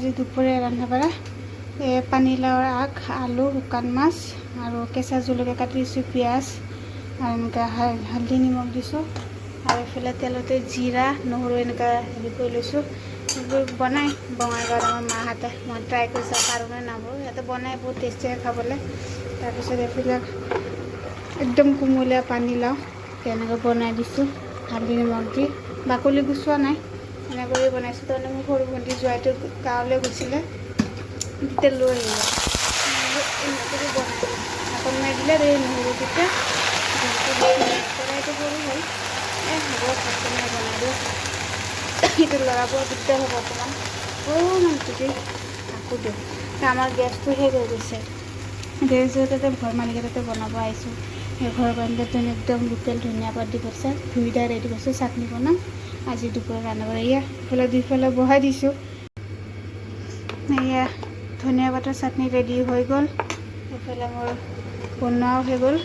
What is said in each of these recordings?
আজি দুপৰীয়া ৰন্ধা বঢ়া পানীলাওৰ আগ আলু শুকান মাছ আৰু কেঁচা জলকীয়া কাটি দিছোঁ পিঁয়াজ আৰু এনেকৈ হালধি নিমখ দিছোঁ আৰু এইফালে তেলতে জিৰা নহৰু এনেকৈ হেৰি কৰি লৈছোঁ এইবোৰ বনাই বঙাইগাঁৱত আমাৰ মাহঁতে মই ট্ৰাই কৰিছোঁ কাৰণে নাবোৰ সিহঁতে বনাই বহুত টেষ্টি হয় খাবলৈ তাৰপিছত এইফালে একদম কোমলীয়া পানীলাও তেনেকৈ বনাই দিছোঁ হালধি নিমখ দি বাকলি গুচোৱা নাই এনেকৈ বনাইছোঁ তাৰমানে মোৰ সৰু ভণ্টি জোৱাইটো গাঁৱলৈ গৈছিলে তেতিয়া লৈ আহিলে বনাই ঢাকন মাৰি দিলে এই নহৰু তেতিয়া কৰাইটো সৰু হ'ল হ'ব ভাতকেনে বনাই দিওঁ এইটো ল'ৰাবোৰৰ দিগদাৰ হ'ব অকণমান অকণমান যদি আকৌ দিওঁ আমাৰ গেছটো শেষ হৈ গৈছে তাতে ঘৰ মালিকে তাতে বনাব আহিছোঁ সেই ঘৰৰ বান্ধৱীটো একদম লোকেল ধনিয়া পাত দি পঠিয়াইছে ধুই ৰেডি কৰিছোঁ চাটনি বনাম আজি দুপৰীয়া ৰান্ধিব এয়া ইফালে দুইফালে বহাই দিছোঁ এয়া ধনিয়া পাতৰ চাটনি ৰেডি হৈ গ'ল এইফালে মোৰ বনোৱাও হৈ গ'ল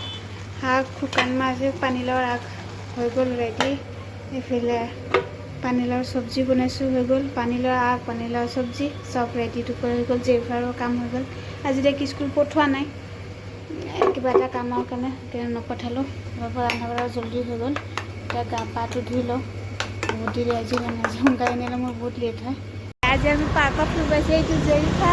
শাক শুকান মাছ পানীলাওৰ আগ হৈ গ'ল ৰেডি এইফালে পানীলাওৰ চব্জি বনাইছোঁ হৈ গ'ল পানীলাওৰ আগ পানীলাওৰ চব্জি চব ৰেডি দুপৰীয়া হৈ গ'ল জেফাৰৰ কাম হৈ গ'ল আজি তাইক স্কুল পঠোৱা নাই কিবা এটা কামৰ কাৰণে নপঠালোঁ ৰন্ধা বঢ়া জলদি হৈ গ'ল এতিয়া গা পাটো ধুই লওঁ বহুত দেৰি আজি মানে সোনকালে নিলে মোৰ বহুত লেট হয় আজি আমি পাৰ্কত ফুৰিব আহিছোঁ এইটো জেৰিফা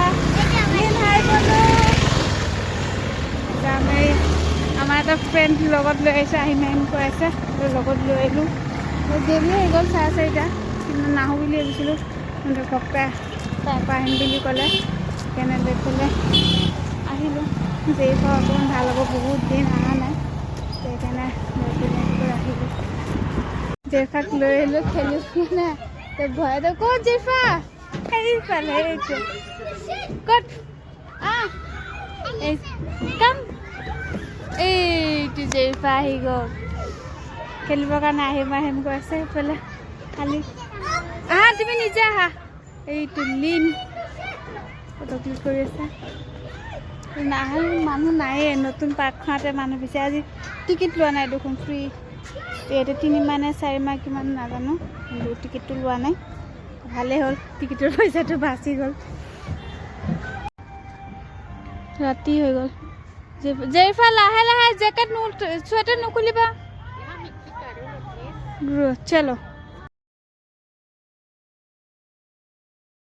আমাৰ এটা ফ্ৰেণ্ড লগত লৈ আহিছে আহিম কৈ আছে লগত লৈ আহিলোঁ দেৰি হৈ গ'ল 4:30 কিন্তু নাহোঁ বুলি ভাবিছিলোঁ কিন্তু ঘপকৈ তাৰপৰা আহিম বুলি ক'লে সেইকাৰণে লৈ পেলাই আহিলোঁ জেৰিফা অকণমান ভাল হ'ব বহুত দিন অহা নাই সেইকাৰণে লৈ পেলাই আহিলোঁ জেৰিফাক লৈ আহিলোঁ খেলিব মানে ভয়তে ক'ত জেৰিফা সেইফালে এইটো ক'ত কাম এইটো জেৰিফা আহি গ'ল খেলিবৰ কাৰণে আহিম কৈ আছে সেইফালে খালি আহা তুমি নিজে আহা এইটো লিন ফটো ক্লিক কৰি আছে নাহে মানুহ নাইয়ে নতুন পাৰ্কখনতে মানুহ বিচাৰে আজি টিকেট লোৱা নাই দেখোন ফ্ৰী এইটো 3 মাহ নে 4 মাহ কিমান নাজানো কিন্তু টিকেটটো লোৱা নাই ভালেই হ'ল টিকেটৰ পইচাটো বাচি গ'ল ৰাতি হৈ গ'ল জেৰিফা লাহে লাহে জেকেট চুৱেটাৰ নুখুলিবা চলো